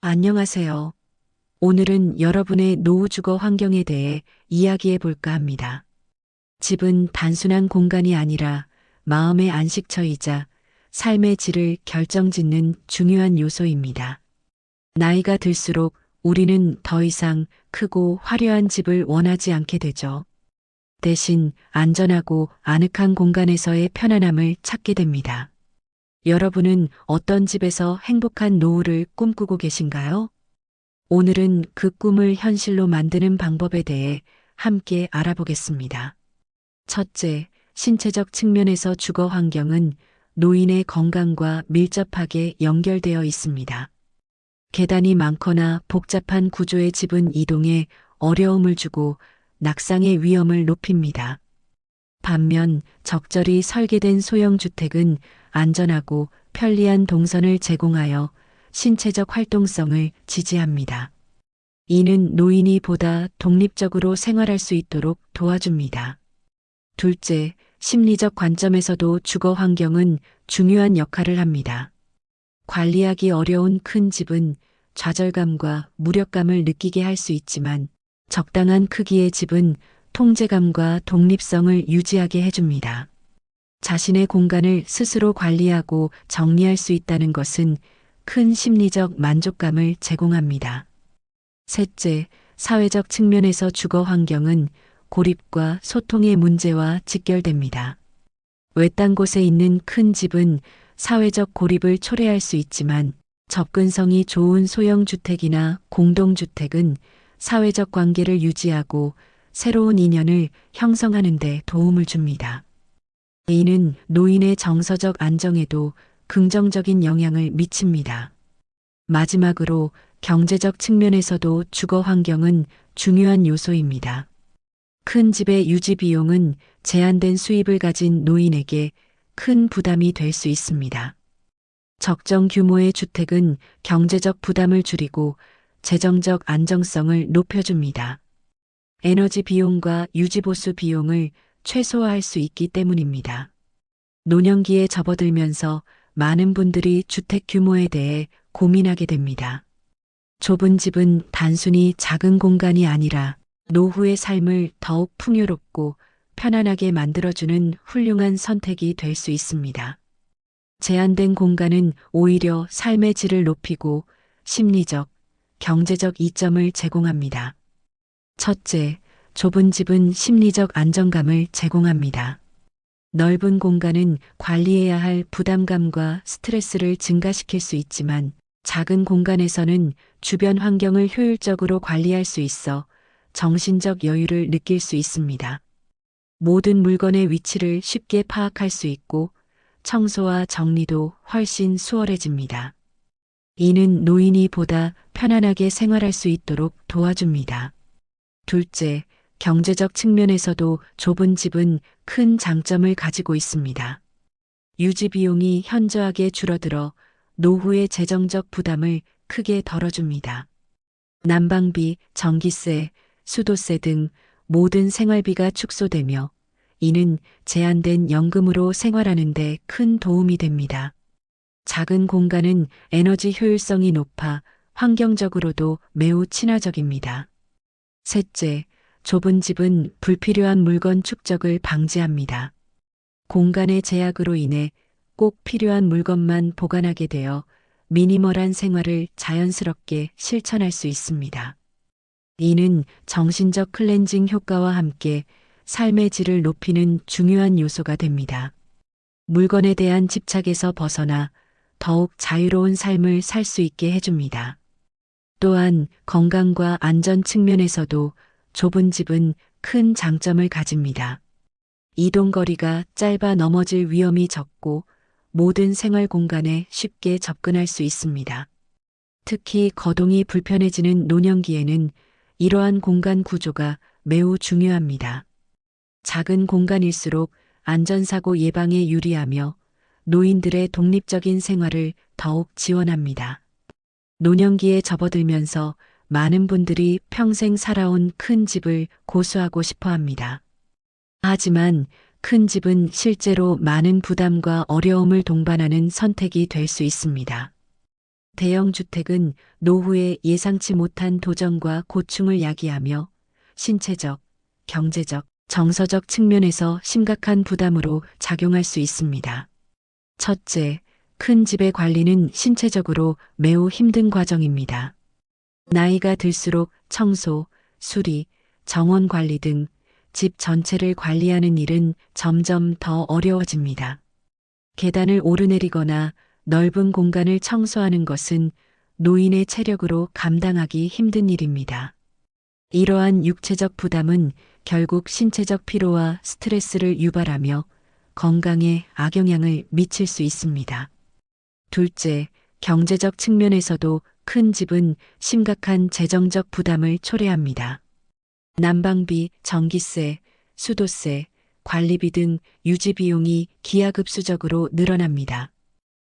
안녕하세요. 오늘은 여러분의 노후 주거 환경에 대해 이야기해 볼까 합니다. 집은 단순한 공간이 아니라 마음의 안식처이자 삶의 질을 결정짓는 중요한 요소입니다. 나이가 들수록 우리는 더 이상 크고 화려한 집을 원하지 않게 되죠. 대신 안전하고 아늑한 공간에서의 편안함을 찾게 됩니다. 여러분은 어떤 집에서 행복한 노후를 꿈꾸고 계신가요? 오늘은 그 꿈을 현실로 만드는 방법에 대해 함께 알아보겠습니다. 첫째, 신체적 측면에서 주거 환경은 노인의 건강과 밀접하게 연결되어 있습니다. 계단이 많거나 복잡한 구조의 집은 이동에 어려움을 주고 낙상의 위험을 높입니다. 반면 적절히 설계된 소형 주택은 안전하고 편리한 동선을 제공하여 신체적 활동성을 지지합니다. 이는 노인이 보다 독립적으로 생활할 수 있도록 도와줍니다. 둘째, 심리적 관점에서도 주거 환경은 중요한 역할을 합니다. 관리하기 어려운 큰 집은 좌절감과 무력감을 느끼게 할 수 있지만 적당한 크기의 집은 통제감과 독립성을 유지하게 해줍니다. 자신의 공간을 스스로 관리하고 정리할 수 있다는 것은 큰 심리적 만족감을 제공합니다. 셋째, 사회적 측면에서 주거 환경은 고립과 소통의 문제와 직결됩니다. 외딴 곳에 있는 큰 집은 사회적 고립을 초래할 수 있지만 접근성이 좋은 소형 주택이나 공동주택은 사회적 관계를 유지하고 새로운 인연을 형성하는 데 도움을 줍니다. 이는 노인의 정서적 안정에도 긍정적인 영향을 미칩니다. 마지막으로 경제적 측면에서도 주거 환경은 중요한 요소입니다. 큰 집의 유지 비용은 제한된 수입을 가진 노인에게 큰 부담이 될 수 있습니다. 적정 규모의 주택은 경제적 부담을 줄이고 재정적 안정성을 높여줍니다. 에너지 비용과 유지 보수 비용을 최소화할 수 있기 때문입니다. 노년기에 접어들면서 많은 분들이 주택 규모에 대해 고민하게 됩니다. 좁은 집은 단순히 작은 공간이 아니라 노후의 삶을 더욱 풍요롭고 편안하게 만들어주는 훌륭한 선택이 될 수 있습니다. 제한된 공간은 오히려 삶의 질을 높이고 심리적, 경제적 이점을 제공합니다. 첫째, 좁은 집은 심리적 안정감을 제공합니다. 넓은 공간은 관리해야 할 부담감과 스트레스를 증가시킬 수 있지만 작은 공간에서는 주변 환경을 효율적으로 관리할 수 있어 정신적 여유를 느낄 수 있습니다. 모든 물건의 위치를 쉽게 파악할 수 있고 청소와 정리도 훨씬 수월해집니다. 이는 노인이 보다 편안하게 생활할 수 있도록 도와줍니다. 둘째, 경제적 측면에서도 좁은 집은 큰 장점을 가지고 있습니다. 유지 비용이 현저하게 줄어들어 노후의 재정적 부담을 크게 덜어줍니다. 난방비, 전기세, 수도세 등 모든 생활비가 축소되며 이는 제한된 연금으로 생활하는 데 큰 도움이 됩니다. 작은 공간은 에너지 효율성이 높아 환경적으로도 매우 친화적입니다. 셋째, 좁은 집은 불필요한 물건 축적을 방지합니다. 공간의 제약으로 인해 꼭 필요한 물건만 보관하게 되어 미니멀한 생활을 자연스럽게 실천할 수 있습니다. 이는 정신적 클렌징 효과와 함께 삶의 질을 높이는 중요한 요소가 됩니다. 물건에 대한 집착에서 벗어나 더욱 자유로운 삶을 살 수 있게 해줍니다. 또한 건강과 안전 측면에서도 좁은 집은 큰 장점을 가집니다. 이동 거리가 짧아 넘어질 위험이 적고 모든 생활 공간에 쉽게 접근할 수 있습니다. 특히 거동이 불편해지는 노년기에는 이러한 공간 구조가 매우 중요합니다. 작은 공간일수록 안전사고 예방에 유리하며 노인들의 독립적인 생활을 더욱 지원합니다. 노년기에 접어들면서 많은 분들이 평생 살아온 큰 집을 고수하고 싶어 합니다. 하지만 큰 집은 실제로 많은 부담과 어려움을 동반하는 선택이 될 수 있습니다. 대형 주택은 노후에 예상치 못한 도전과 고충을 야기하며 신체적, 경제적, 정서적 측면에서 심각한 부담으로 작용할 수 있습니다. 첫째, 큰 집의 관리는 신체적으로 매우 힘든 과정입니다. 나이가 들수록 청소, 수리, 정원 관리 등 집 전체를 관리하는 일은 점점 더 어려워집니다. 계단을 오르내리거나 넓은 공간을 청소하는 것은 노인의 체력으로 감당하기 힘든 일입니다. 이러한 육체적 부담은 결국 신체적 피로와 스트레스를 유발하며 건강에 악영향을 미칠 수 있습니다. 둘째, 경제적 측면에서도 큰 집은 심각한 재정적 부담을 초래합니다. 난방비, 전기세, 수도세, 관리비 등 유지 비용이 기하급수적으로 늘어납니다.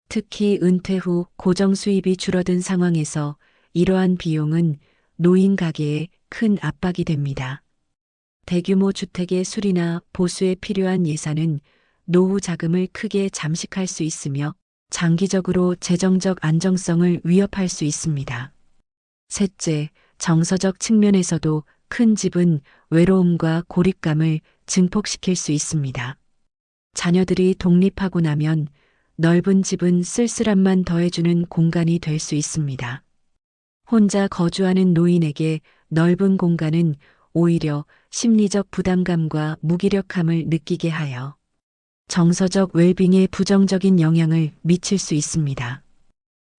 특히 은퇴 후 고정 수입이 줄어든 상황에서 이러한 비용은 노인 가계에 큰 압박이 됩니다. 대규모 주택의 수리나 보수에 필요한 예산은 노후 자금을 크게 잠식할 수 있으며 장기적으로 재정적 안정성을 위협할 수 있습니다. 셋째, 정서적 측면에서도 큰 집은 외로움과 고립감을 증폭시킬 수 있습니다. 자녀들이 독립하고 나면 넓은 집은 쓸쓸함만 더해주는 공간이 될 수 있습니다. 혼자 거주하는 노인에게 넓은 공간은 오히려 심리적 부담감과 무기력함을 느끼게 하여 정서적 웰빙에 부정적인 영향을 미칠 수 있습니다.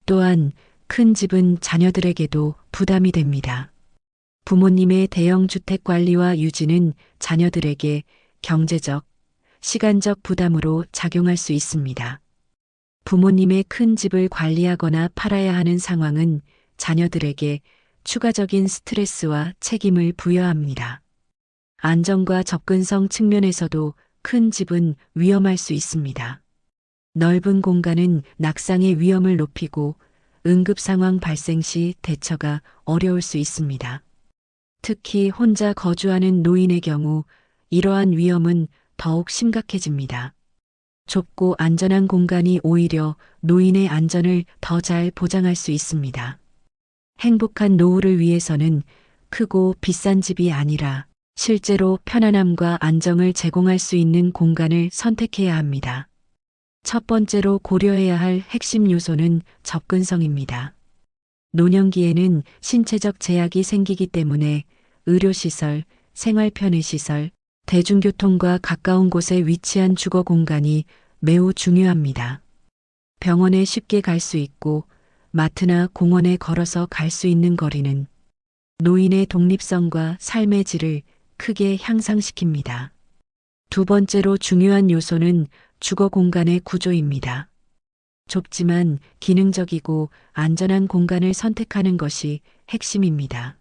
또한 큰 집은 자녀들에게도 부담이 됩니다. 부모님의 대형 주택 관리와 유지는 자녀들에게 경제적, 시간적 부담으로 작용할 수 있습니다. 부모님의 큰 집을 관리하거나 팔아야 하는 상황은 자녀들에게 추가적인 스트레스와 책임을 부여합니다. 안전과 접근성 측면에서도 큰 집은 위험할 수 있습니다. 넓은 공간은 낙상의 위험을 높이고 응급 상황 발생 시 대처가 어려울 수 있습니다. 특히 혼자 거주하는 노인의 경우 이러한 위험은 더욱 심각해집니다. 좁고 안전한 공간이 오히려 노인의 안전을 더 잘 보장할 수 있습니다. 행복한 노후를 위해서는 크고 비싼 집이 아니라 실제로 편안함과 안정을 제공할 수 있는 공간을 선택해야 합니다. 첫 번째로 고려해야 할 핵심 요소는 접근성입니다. 노년기에는 신체적 제약이 생기기 때문에 의료시설, 생활편의시설, 대중교통과 가까운 곳에 위치한 주거 공간이 매우 중요합니다. 병원에 쉽게 갈 수 있고 마트나 공원에 걸어서 갈 수 있는 거리는 노인의 독립성과 삶의 질을 크게 향상시킵니다. 두 번째로 중요한 요소는 주거 공간의 구조입니다. 좁지만 기능적이고 안전한 공간을 선택하는 것이 핵심입니다.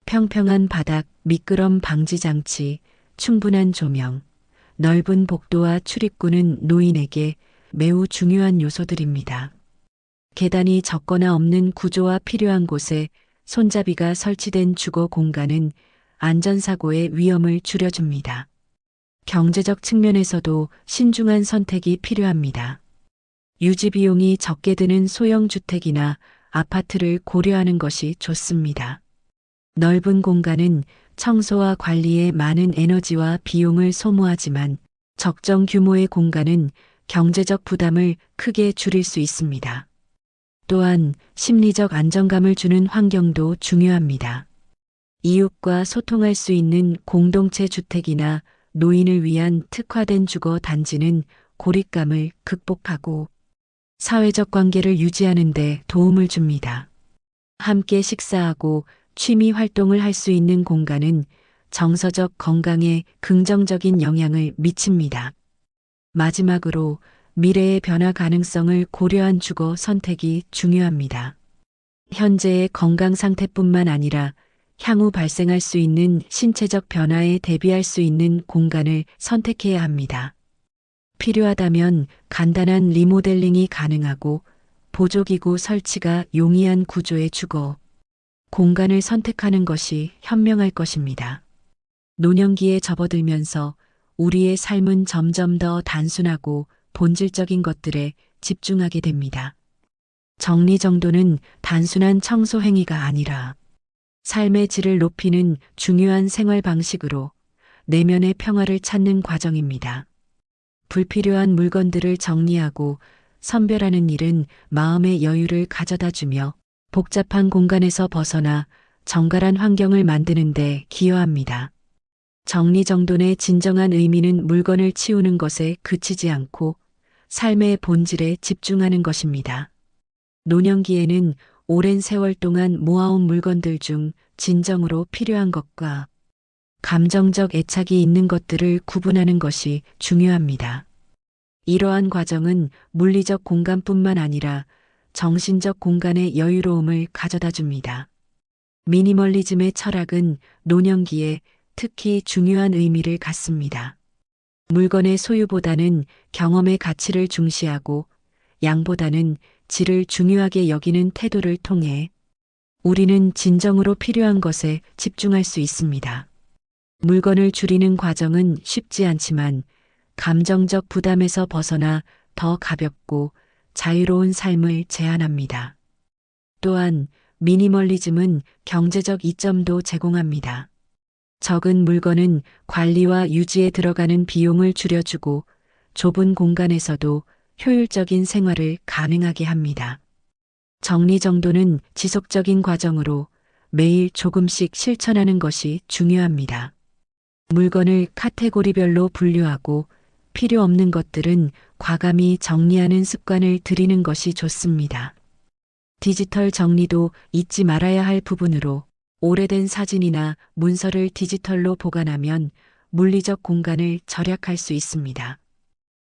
평평한 바닥, 미끄럼 방지 장치, 충분한 조명, 넓은 복도와 출입구는 노인에게 매우 중요한 요소들입니다. 계단이 적거나 없는 구조와 필요한 곳에 손잡이가 설치된 주거 공간은 안전사고의 위험을 줄여줍니다. 경제적 측면에서도 신중한 선택이 필요합니다. 유지 비용이 적게 드는 소형 주택이나 아파트를 고려하는 것이 좋습니다. 넓은 공간은 청소와 관리에 많은 에너지와 비용을 소모하지만 적정 규모의 공간은 경제적 부담을 크게 줄일 수 있습니다. 또한 심리적 안정감을 주는 환경도 중요합니다. 이웃과 소통할 수 있는 공동체 주택이나 노인을 위한 특화된 주거 단지는 고립감을 극복하고 사회적 관계를 유지하는 데 도움을 줍니다. 함께 식사하고 취미 활동을 할 수 있는 공간은 정서적 건강에 긍정적인 영향을 미칩니다. 마지막으로 미래의 변화 가능성을 고려한 주거 선택이 중요합니다. 현재의 건강 상태뿐만 아니라 향후 발생할 수 있는 신체적 변화에 대비할 수 있는 공간을 선택해야 합니다. 필요하다면 간단한 리모델링이 가능하고 보조기구 설치가 용이한 구조의 주거 공간을 선택하는 것이 현명할 것입니다. 노년기에 접어들면서 우리의 삶은 점점 더 단순하고 본질적인 것들에 집중하게 됩니다. 정리정돈은 단순한 청소 행위가 아니라 삶의 질을 높이는 중요한 생활 방식으로 내면의 평화를 찾는 과정입니다. 불필요한 물건들을 정리하고 선별하는 일은 마음의 여유를 가져다 주며 복잡한 공간에서 벗어나 정갈한 환경을 만드는 데 기여합니다. 정리정돈의 진정한 의미는 물건을 치우는 것에 그치지 않고 삶의 본질에 집중하는 것입니다. 노년기에는 오랜 세월 동안 모아온 물건들 중 진정으로 필요한 것과 감정적 애착이 있는 것들을 구분하는 것이 중요합니다. 이러한 과정은 물리적 공간뿐만 아니라 정신적 공간의 여유로움을 가져다 줍니다. 미니멀리즘의 철학은 노년기에 특히 중요한 의미를 갖습니다. 물건의 소유보다는 경험의 가치를 중시하고 양보다는 질을 중요하게 여기는 태도를 통해 우리는 진정으로 필요한 것에 집중할 수 있습니다. 물건을 줄이는 과정은 쉽지 않지만 감정적 부담에서 벗어나 더 가볍고 자유로운 삶을 제안합니다. 또한 미니멀리즘은 경제적 이점도 제공합니다. 적은 물건은 관리와 유지에 들어가는 비용을 줄여주고 좁은 공간에서도 효율적인 생활을 가능하게 합니다. 정리정돈은 지속적인 과정으로 매일 조금씩 실천하는 것이 중요합니다. 물건을 카테고리별로 분류하고 필요 없는 것들은 과감히 정리하는 습관을 들이는 것이 좋습니다. 디지털 정리도 잊지 말아야 할 부분으로 오래된 사진이나 문서를 디지털로 보관하면 물리적 공간을 절약할 수 있습니다.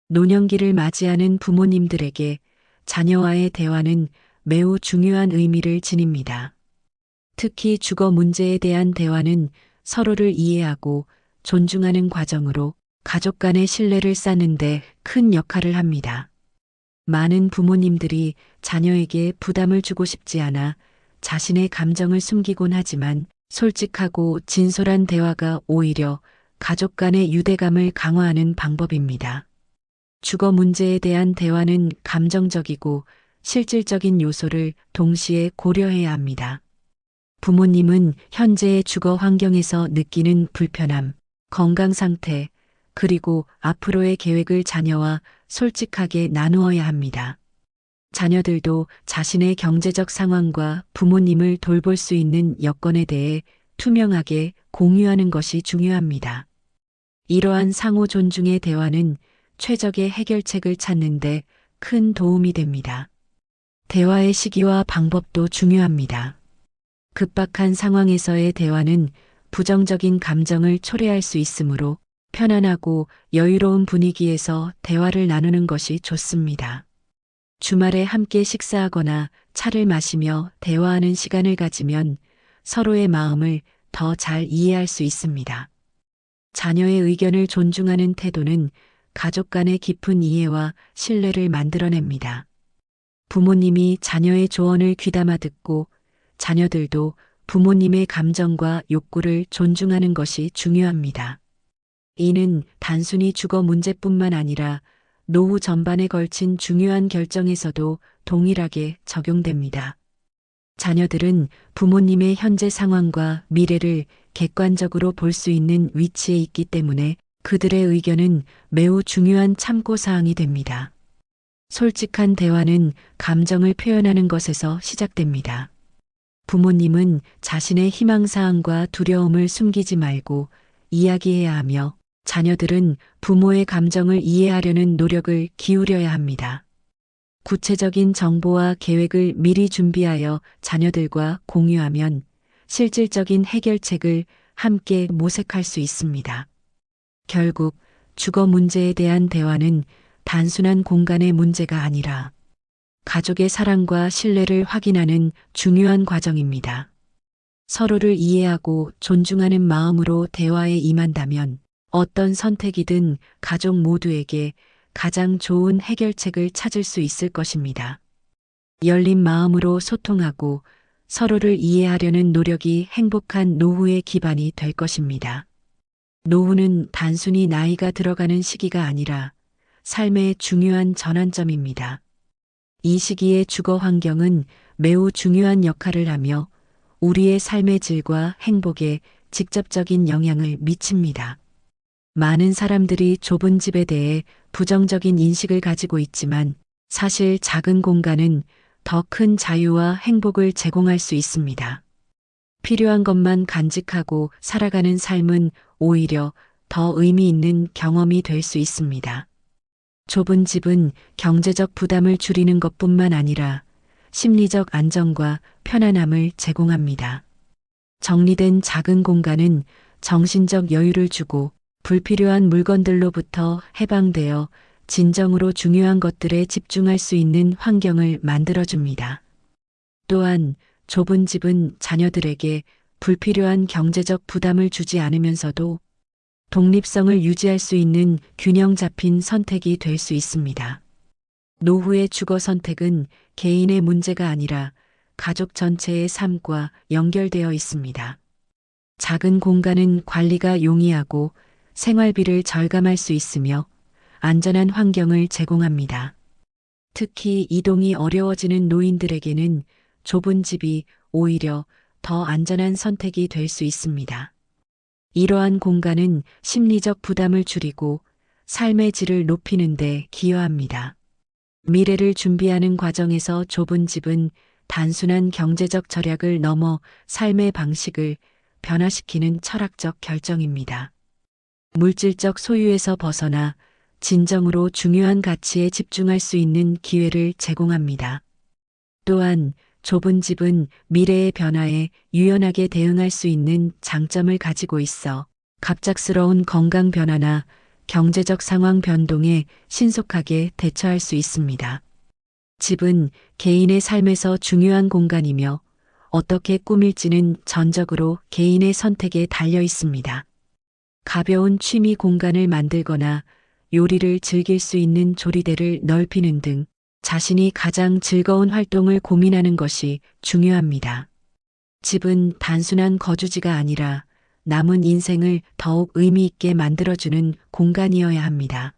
노년기를 맞이하는 부모님들에게 자녀와의 대화는 매우 중요한 의미를 지닙니다. 특히 주거 문제에 대한 대화는 서로를 이해하고 존중하는 과정으로 가족 간의 신뢰를 쌓는 데 큰 역할을 합니다. 많은 부모님들이 자녀에게 부담을 주고 싶지 않아 자신의 감정을 숨기곤 하지만 솔직하고 진솔한 대화가 오히려 가족 간의 유대감을 강화하는 방법입니다. 주거 문제에 대한 대화는 감정적이고 실질적인 요소를 동시에 고려해야 합니다. 부모님은 현재의 주거 환경에서 느끼는 불편함, 건강 상태, 그리고 앞으로의 계획을 자녀와 솔직하게 나누어야 합니다. 자녀들도 자신의 경제적 상황과 부모님을 돌볼 수 있는 여건에 대해 투명하게 공유하는 것이 중요합니다. 이러한 상호 존중의 대화는 최적의 해결책을 찾는 데 큰 도움이 됩니다. 대화의 시기와 방법도 중요합니다. 급박한 상황에서의 대화는 부정적인 감정을 초래할 수 있으므로 편안하고 여유로운 분위기에서 대화를 나누는 것이 좋습니다. 주말에 함께 식사하거나 차를 마시며 대화하는 시간을 가지면 서로의 마음을 더 잘 이해할 수 있습니다. 자녀의 의견을 존중하는 태도는 가족 간의 깊은 이해와 신뢰를 만들어냅니다. 부모님이 자녀의 조언을 귀담아 듣고 자녀들도 부모님의 감정과 욕구를 존중하는 것이 중요합니다. 이는 단순히 주거 문제뿐만 아니라 노후 전반에 걸친 중요한 결정에서도 동일하게 적용됩니다. 자녀들은 부모님의 현재 상황과 미래를 객관적으로 볼 수 있는 위치에 있기 때문에 그들의 의견은 매우 중요한 참고사항이 됩니다. 솔직한 대화는 감정을 표현하는 것에서 시작됩니다. 부모님은 자신의 희망사항과 두려움을 숨기지 말고 이야기해야 하며 자녀들은 부모의 감정을 이해하려는 노력을 기울여야 합니다. 구체적인 정보와 계획을 미리 준비하여 자녀들과 공유하면 실질적인 해결책을 함께 모색할 수 있습니다. 결국 주거 문제에 대한 대화는 단순한 공간의 문제가 아니라 가족의 사랑과 신뢰를 확인하는 중요한 과정입니다. 서로를 이해하고 존중하는 마음으로 대화에 임한다면 어떤 선택이든 가족 모두에게 가장 좋은 해결책을 찾을 수 있을 것입니다. 열린 마음으로 소통하고 서로를 이해하려는 노력이 행복한 노후의 기반이 될 것입니다. 노후는 단순히 나이가 들어가는 시기가 아니라 삶의 중요한 전환점입니다. 이 시기의 주거 환경은 매우 중요한 역할을 하며 우리의 삶의 질과 행복에 직접적인 영향을 미칩니다. 많은 사람들이 좁은 집에 대해 부정적인 인식을 가지고 있지만 사실 작은 공간은 더 큰 자유와 행복을 제공할 수 있습니다. 필요한 것만 간직하고 살아가는 삶은 오히려 더 의미 있는 경험이 될 수 있습니다. 좁은 집은 경제적 부담을 줄이는 것뿐만 아니라 심리적 안정과 편안함을 제공합니다. 정리된 작은 공간은 정신적 여유를 주고 불필요한 물건들로부터 해방되어 진정으로 중요한 것들에 집중할 수 있는 환경을 만들어줍니다. 또한 좁은 집은 자녀들에게 불필요한 경제적 부담을 주지 않으면서도 독립성을 유지할 수 있는 균형 잡힌 선택이 될 수 있습니다. 노후의 주거 선택은 개인의 문제가 아니라 가족 전체의 삶과 연결되어 있습니다. 작은 공간은 관리가 용이하고 생활비를 절감할 수 있으며 안전한 환경을 제공합니다. 특히 이동이 어려워지는 노인들에게는 좁은 집이 오히려 더 안전한 선택이 될 수 있습니다. 이러한 공간은 심리적 부담을 줄이고 삶의 질을 높이는 데 기여합니다. 미래를 준비하는 과정에서 좁은 집은 단순한 경제적 절약을 넘어 삶의 방식을 변화시키는 철학적 결정입니다. 물질적 소유에서 벗어나 진정으로 중요한 가치에 집중할 수 있는 기회를 제공합니다. 또한 좁은 집은 미래의 변화에 유연하게 대응할 수 있는 장점을 가지고 있어 갑작스러운 건강 변화나 경제적 상황 변동에 신속하게 대처할 수 있습니다. 집은 개인의 삶에서 중요한 공간이며 어떻게 꾸밀지는 전적으로 개인의 선택에 달려 있습니다. 가벼운 취미 공간을 만들거나 요리를 즐길 수 있는 조리대를 넓히는 등 자신이 가장 즐거운 활동을 고민하는 것이 중요합니다. 집은 단순한 거주지가 아니라 남은 인생을 더욱 의미 있게 만들어주는 공간이어야 합니다.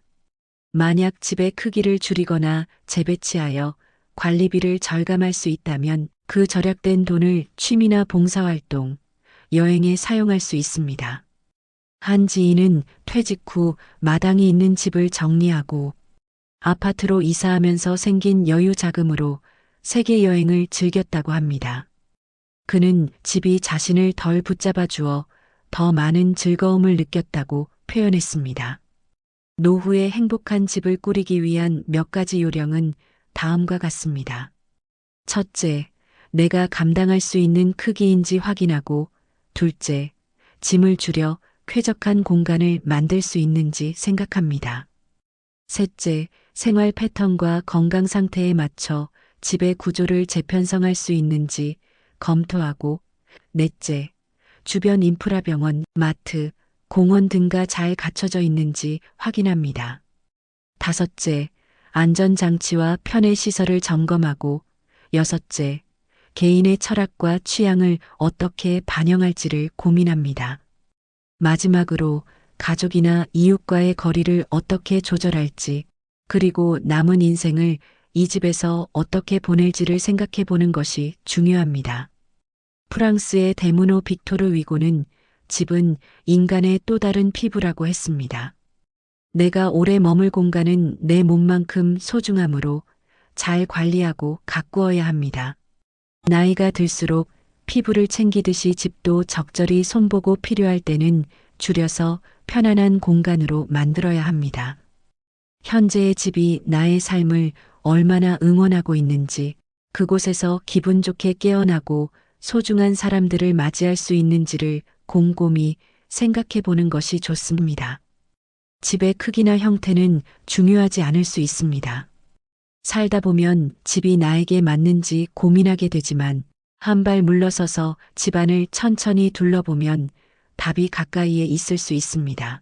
만약 집의 크기를 줄이거나 재배치하여 관리비를 절감할 수 있다면 그 절약된 돈을 취미나 봉사활동, 여행에 사용할 수 있습니다. 한 지인은 퇴직 후 마당이 있는 집을 정리하고 아파트로 이사하면서 생긴 여유 자금으로 세계 여행을 즐겼다고 합니다. 그는 집이 자신을 덜 붙잡아 주어 더 많은 즐거움을 느꼈다고 표현했습니다. 노후에 행복한 집을 꾸리기 위한 몇 가지 요령은 다음과 같습니다. 첫째, 내가 감당할 수 있는 크기인지 확인하고, 둘째, 짐을 줄여 쾌적한 공간을 만들 수 있는지 생각합니다. 셋째, 생활 패턴과 건강 상태에 맞춰 집의 구조를 재편성할 수 있는지 검토하고, 넷째, 주변 인프라 병원, 마트, 공원 등과 잘 갖춰져 있는지 확인합니다. 다섯째, 안전장치와 편의 시설을 점검하고, 여섯째, 개인의 철학과 취향을 어떻게 반영할지를 고민합니다. 마지막으로 가족이나 이웃과의 거리를 어떻게 조절할지, 그리고 남은 인생을 이 집에서 어떻게 보낼지를 생각해 보는 것이 중요합니다. 프랑스의 데무노 빅토르 위고는 집은 인간의 또 다른 피부라고 했습니다. 내가 오래 머물 공간은 내 몸만큼 소중하므로 잘 관리하고 가꾸어야 합니다. 나이가 들수록 피부를 챙기듯이 집도 적절히 손보고 필요할 때는 줄여서 편안한 공간으로 만들어야 합니다. 현재의 집이 나의 삶을 얼마나 응원하고 있는지, 그곳에서 기분 좋게 깨어나고 소중한 사람들을 맞이할 수 있는지를 곰곰이 생각해 보는 것이 좋습니다. 집의 크기나 형태는 중요하지 않을 수 있습니다. 살다 보면 집이 나에게 맞는지 고민하게 되지만 한 발 물러서서 집안을 천천히 둘러보면 답이 가까이에 있을 수 있습니다.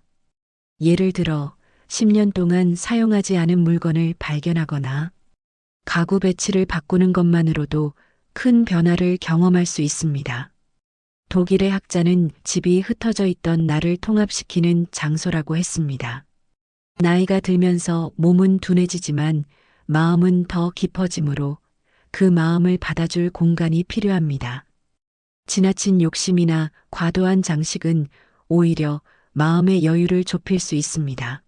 예를 들어 10년 동안 사용하지 않은 물건을 발견하거나 가구 배치를 바꾸는 것만으로도 큰 변화를 경험할 수 있습니다. 독일의 학자는 집이 흩어져 있던 나를 통합시키는 장소라고 했습니다. 나이가 들면서 몸은 둔해지지만 마음은 더 깊어지므로 그 마음을 받아줄 공간이 필요합니다. 지나친 욕심이나 과도한 장식은 오히려 마음의 여유를 좁힐 수 있습니다.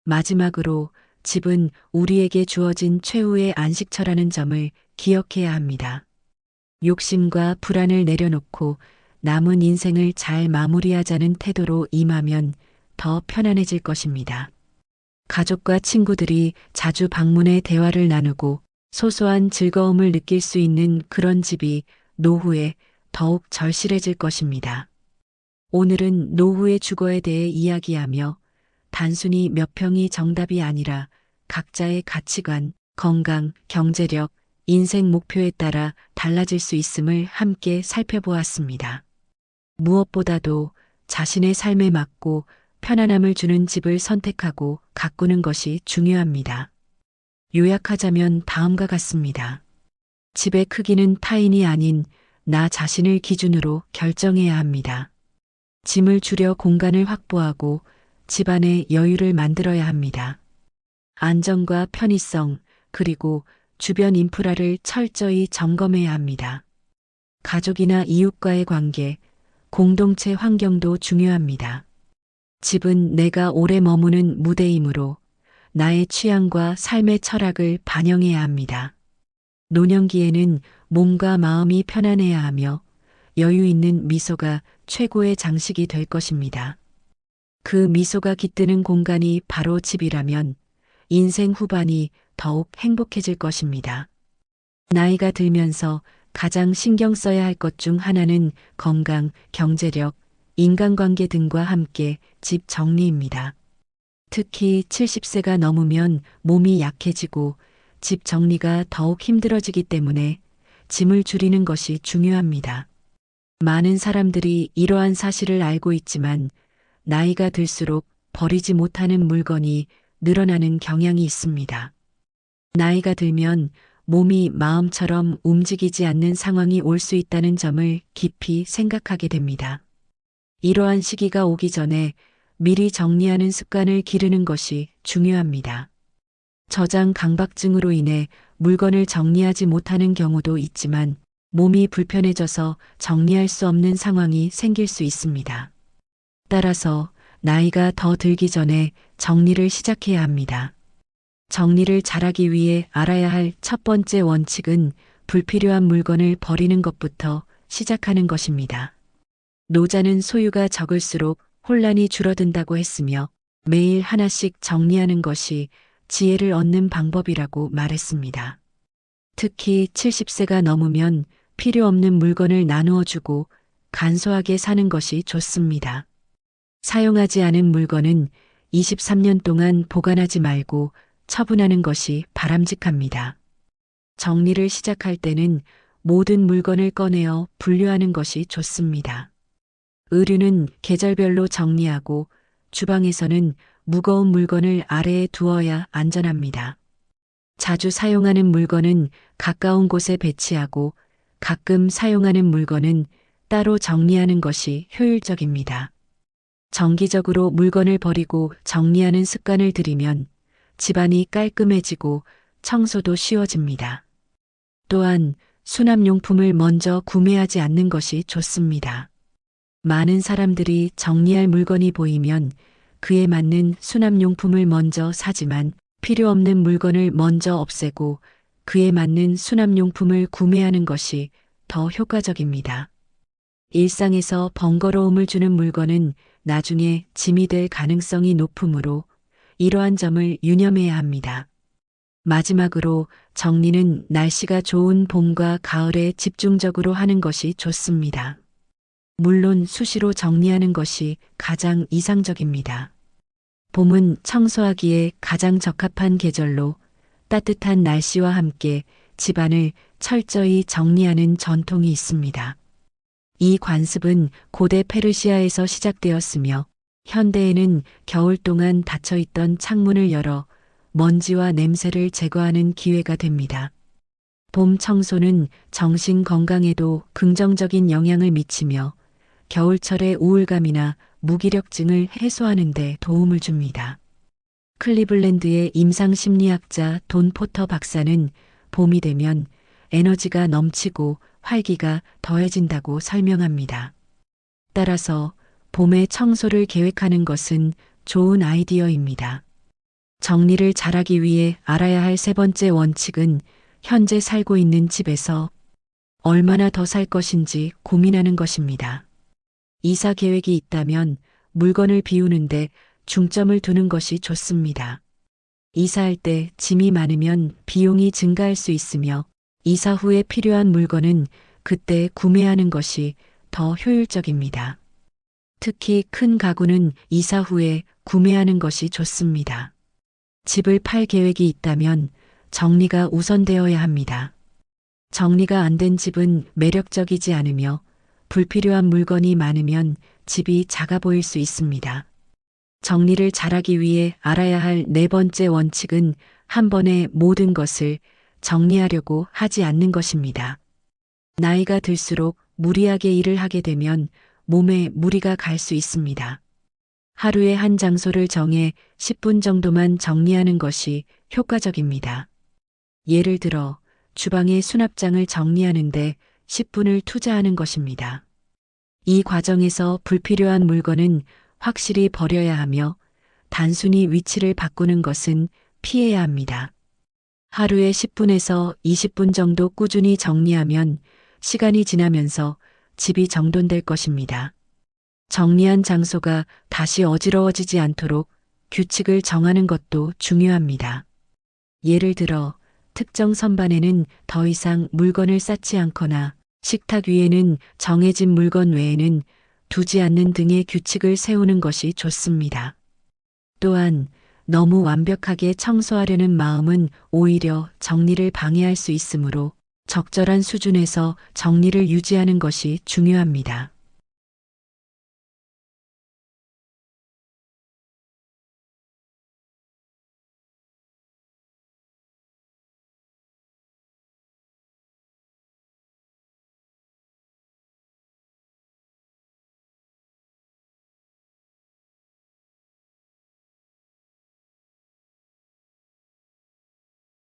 마지막으로 집은 우리에게 주어진 최후의 안식처라는 점을 기억해야 합니다. 욕심과 불안을 내려놓고 남은 인생을 잘 마무리하자는 태도로 임하면 더 편안해질 것입니다. 가족과 친구들이 자주 방문해 대화를 나누고 소소한 즐거움을 느낄 수 있는 그런 집이 노후에 더욱 절실해질 것입니다. 오늘은 노후의 주거에 대해 이야기하며 단순히 몇 평이 정답이 아니라 각자의 가치관, 건강, 경제력, 인생 목표에 따라 달라질 수 있음을 함께 살펴보았습니다. 무엇보다도 자신의 삶에 맞고 편안함을 주는 집을 선택하고 가꾸는 것이 중요합니다. 요약하자면 다음과 같습니다. 집의 크기는 타인이 아닌 나 자신을 기준으로 결정해야 합니다. 짐을 줄여 공간을 확보하고 집안의 여유를 만들어야 합니다. 안전과 편의성, 그리고 주변 인프라를 철저히 점검해야 합니다. 가족이나 이웃과의 관계, 공동체 환경도 중요합니다. 집은 내가 오래 머무는 무대이므로 나의 취향과 삶의 철학을 반영해야 합니다. 노년기에는 몸과 마음이 편안해야 하며 여유 있는 미소가 최고의 장식이 될 것입니다. 그 미소가 깃드는 공간이 바로 집이라면 인생 후반이 더욱 행복해질 것입니다. 나이가 들면서 가장 신경 써야 할 것 중 하나는 건강, 경제력, 인간관계 등과 함께 집 정리입니다. 특히 70세가 넘으면 몸이 약해지고 집 정리가 더욱 힘들어지기 때문에 짐을 줄이는 것이 중요합니다. 많은 사람들이 이러한 사실을 알고 있지만 나이가 들수록 버리지 못하는 물건이 늘어나는 경향이 있습니다. 나이가 들면 몸이 마음처럼 움직이지 않는 상황이 올 수 있다는 점을 깊이 생각하게 됩니다. 이러한 시기가 오기 전에 미리 정리하는 습관을 기르는 것이 중요합니다. 저장 강박증으로 인해 물건을 정리하지 못하는 경우도 있지만 몸이 불편해져서 정리할 수 없는 상황이 생길 수 있습니다. 따라서 나이가 더 들기 전에 정리를 시작해야 합니다. 정리를 잘하기 위해 알아야 할 첫 번째 원칙은 불필요한 물건을 버리는 것부터 시작하는 것입니다. 노자는 소유가 적을수록 혼란이 줄어든다고 했으며 매일 하나씩 정리하는 것이 지혜를 얻는 방법이라고 말했습니다. 특히 70세가 넘으면 필요 없는 물건을 나누어 주고 간소하게 사는 것이 좋습니다. 사용하지 않은 물건은 23년 동안 보관하지 말고 처분하는 것이 바람직합니다. 정리를 시작할 때는 모든 물건을 꺼내어 분류하는 것이 좋습니다. 의류는 계절별로 정리하고 주방에서는 무거운 물건을 아래에 두어야 안전합니다. 자주 사용하는 물건은 가까운 곳에 배치하고 가끔 사용하는 물건은 따로 정리하는 것이 효율적입니다. 정기적으로 물건을 버리고 정리하는 습관을 들이면 집안이 깔끔해지고 청소도 쉬워집니다. 또한 수납용품을 먼저 구매하지 않는 것이 좋습니다. 많은 사람들이 정리할 물건이 보이면 그에 맞는 수납용품을 먼저 사지만 필요 없는 물건을 먼저 없애고 그에 맞는 수납용품을 구매하는 것이 더 효과적입니다. 일상에서 번거로움을 주는 물건은 나중에 짐이 될 가능성이 높으므로 이러한 점을 유념해야 합니다. 마지막으로 정리는 날씨가 좋은 봄과 가을에 집중적으로 하는 것이 좋습니다. 물론 수시로 정리하는 것이 가장 이상적입니다. 봄은 청소하기에 가장 적합한 계절로 따뜻한 날씨와 함께 집안을 철저히 정리하는 전통이 있습니다. 이 관습은 고대 페르시아에서 시작되었으며 현대에는 겨울 동안 닫혀있던 창문을 열어 먼지와 냄새를 제거하는 기회가 됩니다. 봄 청소는 정신 건강에도 긍정적인 영향을 미치며 겨울철의 우울감이나 무기력증을 해소하는 데 도움을 줍니다. 클리블랜드의 임상 심리학자 돈 포터 박사는 봄이 되면 에너지가 넘치고 활기가 더해진다고 설명합니다. 따라서 봄에 청소를 계획하는 것은 좋은 아이디어입니다. 정리를 잘하기 위해 알아야 할 세 번째 원칙은 현재 살고 있는 집에서 얼마나 더 살 것인지 고민하는 것입니다. 이사 계획이 있다면 물건을 비우는데 중점을 두는 것이 좋습니다. 이사할 때 짐이 많으면 비용이 증가할 수 있으며 이사 후에 필요한 물건은 그때 구매하는 것이 더 효율적입니다. 특히 큰 가구는 이사 후에 구매하는 것이 좋습니다. 집을 팔 계획이 있다면 정리가 우선되어야 합니다. 정리가 안 된 집은 매력적이지 않으며 불필요한 물건이 많으면 집이 작아 보일 수 있습니다. 정리를 잘하기 위해 알아야 할 네 번째 원칙은 한 번에 모든 것을 정리하려고 하지 않는 것입니다. 나이가 들수록 무리하게 일을 하게 되면 몸에 무리가 갈 수 있습니다. 하루에 한 장소를 정해 10분 정도만 정리하는 것이 효과적입니다. 예를 들어 주방의 수납장을 정리하는데 10분을 투자하는 것입니다. 이 과정에서 불필요한 물건은 확실히 버려야 하며 단순히 위치를 바꾸는 것은 피해야 합니다. 하루에 10분에서 20분 정도 꾸준히 정리하면 시간이 지나면서 집이 정돈될 것입니다. 정리한 장소가 다시 어지러워지지 않도록 규칙을 정하는 것도 중요합니다. 예를 들어 특정 선반에는 더 이상 물건을 쌓지 않거나 식탁 위에는 정해진 물건 외에는 두지 않는 등의 규칙을 세우는 것이 좋습니다. 또한 너무 완벽하게 청소하려는 마음은 오히려 정리를 방해할 수 있으므로 적절한 수준에서 정리를 유지하는 것이 중요합니다.